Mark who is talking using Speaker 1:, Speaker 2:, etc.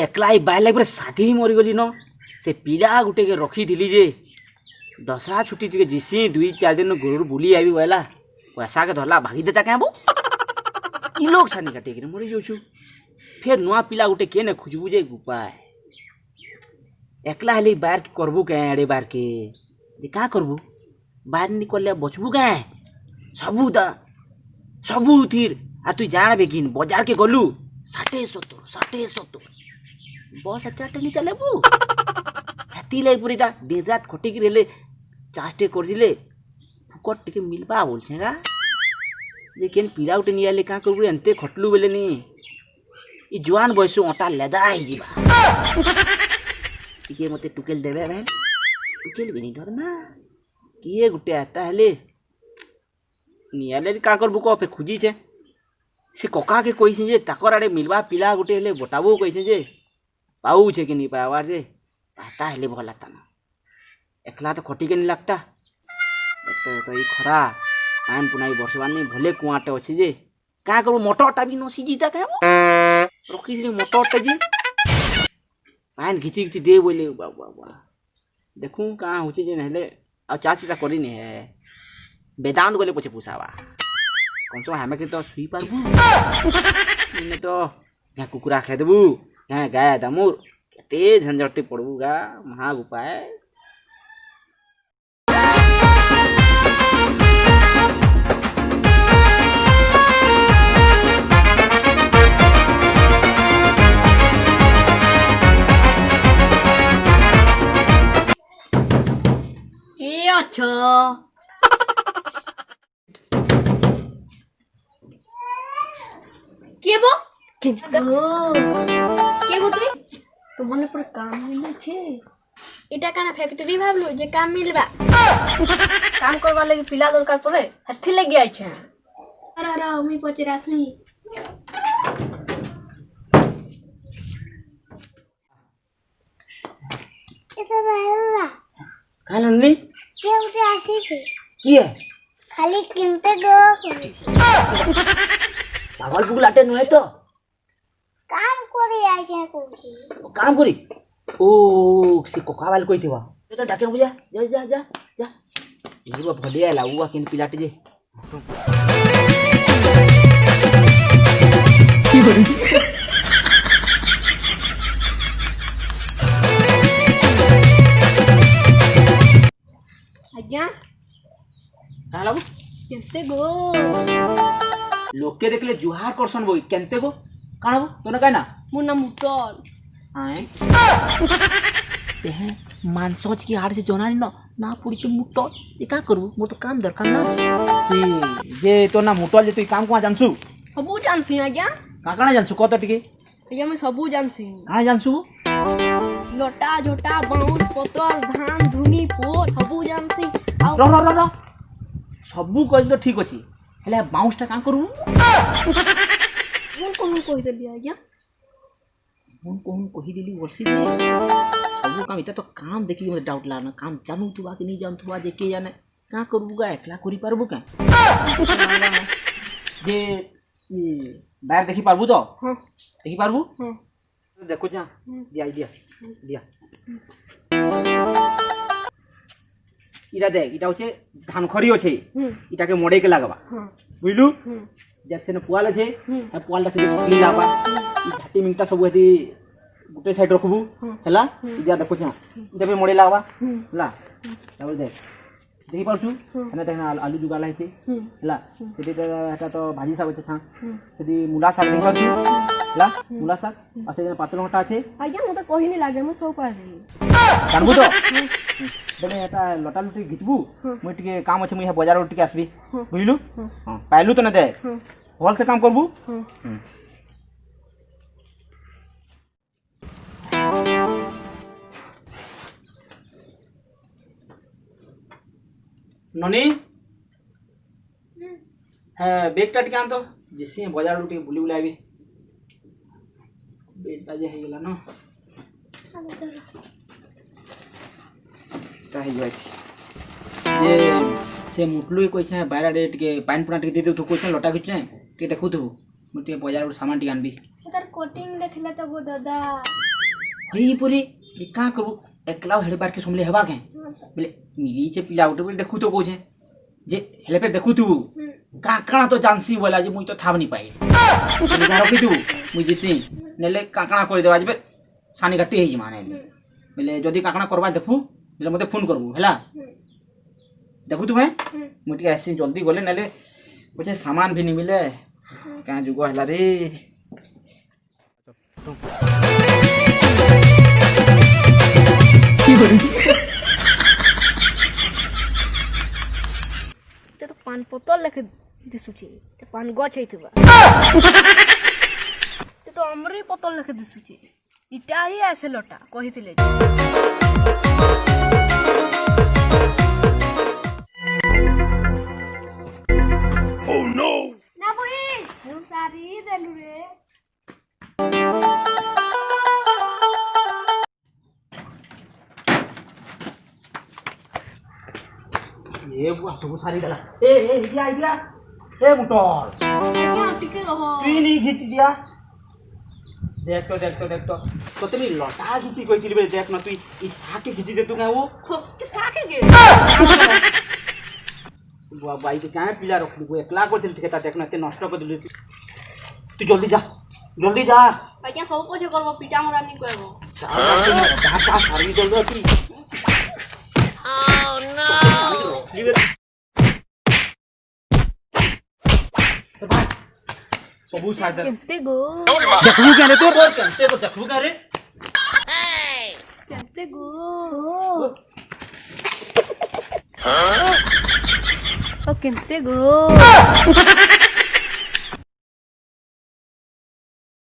Speaker 1: एकला ही बाइल पूरा साथी ही मरीगली न से पिला गुटे के रखी थी जे दसरा छुट्टी टे जिसी 2-4 दिन गुरु बुली आई बोला पैसा के धरला भागी देता क्या वो इ लोग छानी काटे के मरी जाऊ फिर नुआ पिला गुटे के ने खुजबू जे गुपाय एकला हेले बाहर के करबू के अड़े बाहर के जे का करबू बाहर निकलले बचबू के सबू थीर आ तू जान बेगिन बाजार के गलू 60-70 बस एते नहीं चलेबू हेती ले पूरीटा दिन रात खटी की रेले चाष्टे कर दिले फुकट टिके मिलबा बोल छेगा लेकिन पीड़ा उठे नहीं आले का करबू एंते खटलू बेले नी ई जवान बयसु अटा लेदा ही जीवा टिके मते टुकेल देबे बहन टुकेल भी नहीं धरना किए गुटे आता हेले नहीं आले का करबू को पे खुजी छे से कका के कइसे जे ताकर आड़े मिलबा पिला गुटे हेले बताबू कइसे जे पाऊ छे कि नहीं पावार जे पाता हेले भला तना एकला तो खटी के नहीं लगता तो ई खरा पान पुनाई बरसबार नहीं भले कुआटे अछि जे का करू मोटरटा भी न सीजीता का रखी दिले मोटरटा जे पान घिची दे बोले वाह देखूं कहाँ होची जे नहले आ चाचीटा करी नहीं है वेदांत गोले पछे पूछावा कम से कम हमें के तो सुई पारबू नहीं तो क्या कुकुरा खे देबू क्या गाय दामुर केते झंझटते पड़बूगा महा उपाय
Speaker 2: अच्छा के बो तुई तुमने पर काम मिले छे एटा काना फैक्ट्री भाबलो जे काम मिलबा काम करबा लागि पिला दरकार पड़े हथि लग गया छे अरे मी पचरासी
Speaker 3: इधर आया
Speaker 1: खालन नहीं
Speaker 3: के उठे आसी छे
Speaker 1: किए
Speaker 3: खाली किनते गो
Speaker 1: पागल पुगल आटे नुहे तो
Speaker 3: काम करी आइसे कोची
Speaker 1: काम करी ओ से कोका वाल कोई थवा तो डाके बुझा जा जीवा भलिया लाउवा किन पिलाटे जे
Speaker 2: आज्ञा
Speaker 1: का लागो
Speaker 2: केते गो
Speaker 1: लोके देखले जुहार करसन बोई केनते गो काणो तोने काना
Speaker 2: मु ना मुटल
Speaker 1: आए तेहे मानसोच की हाड़ से जोनानी न ना पुड़ी च मुटल ये का करू मोर तो काम दरकार ना जे तो ना मुटल जे तू काम को जानसु
Speaker 2: सबू जानसी आज्ञा
Speaker 1: काकाना जानसु कत टिके
Speaker 2: आज्ञा मैं सबू जानसी
Speaker 1: काना जानसु
Speaker 2: लोटा झोटा बाउंस पतर धान धुनी पोट सबू जानसी आ
Speaker 1: रो सबू कहल तो ठीक अछि हेले बाउंस ता का करू
Speaker 2: कोन कहि देली आज्ञा
Speaker 1: कोन कहि देली वर्षी सबू काम इता तो काम देखली मते डाउट लागना काम जानू तुवा कि नहीं जानू तुवा जे के जाने का करबूगा एकला करी पारबू का जे बाहर देखि पारबू तो
Speaker 2: हां
Speaker 1: देखि पारबू
Speaker 2: हां
Speaker 1: देखो जा दिया इटा देख इटा होचे धान खरी होचे इटा के मोड़े के लागबा बुझलु देख से न पुआल होचे आ पुआलटा से सुखली लाबा ई घाटी मिंटा सब हेती गुटे साइड रखबू हला इटा देखो जा इटा पे मोड़े लागबा हला ताऊ देख देखि पारछु एना देखना आलू जुगाला हेते हला सेते एटा तो भाजी साग होचे छा सेती मुला साग देखि पारछु ला मुला साग आसे पातल घटा আছে
Speaker 2: आज्ञा म त कहि नै लागे म सौ पार
Speaker 1: जानबू तो देने एटा लटा लुटी घिचबू মই टिके काम আছে মই हे बाजार टिके आसबी बुझलु हां पाइलु तो न दे होल से काम करबू ननी है बेगटा टिके आन तो जिसी बाजार टिके बुली बुलाबी बेटा जे हे गेला न ता हे जाय जे से मुटलु कोइछे बारा रे टिके पानी पुना टिके दे तो कोइछे लटा खिचे के देखु तो मते बाजार सामान टिके आनबी
Speaker 3: इधर कोटिंग देखले तो गो दादा
Speaker 1: हई पुरी ये का करू एकला हेड बार के समले हेबा के बोले मिली छे पिला उठे बोले देखू तो कोछे जे हेले पे देखू तू काकणा तो जानसी बोला जे मुई तो थाब नहीं पाई जा रखी तू मुई जिसी नेले काकणा कर देबा जे सानी गट्टी हेई माने बोले जदी काकणा करबा देखू बोले मते फोन करबू हला देखू तू मैं मुई के ऐसे जल्दी गले नेले मुझे सामान भी नहीं मिले क्या जुगो हला रे
Speaker 2: तो पान पतल लेके दिसुची पान गछ हेतबा तो हमरे पतल लेके दिसुची इटा ही ऐसे लोटा कहिथिले
Speaker 4: Oh no!
Speaker 2: ना बोई हम सारी देलु रे
Speaker 1: ये बुआ तो सारी डाला ए इडिया ए मुटोल
Speaker 2: क्या टिके रहो
Speaker 1: तू नहीं खींच दिया देख तो तो तेरी लटा खींची कोई चीज देख ना तू इस साके खींची दे तू क्या वो
Speaker 2: किस काके गे
Speaker 1: बुआ बाई तो क्या पिला रख ली एकला को दिल ठेका देखना ते नष्ट कर दिली तू जल्दी जा
Speaker 2: आज्ञा सब पछे करबो पिटा मोरा नहीं करबो
Speaker 1: जा सारी जल्दी Oh no! सबू साइड
Speaker 2: केते गो
Speaker 1: देखलू क्या रे तू केते को देखलू क्या रे
Speaker 2: केते गो ओ केते गो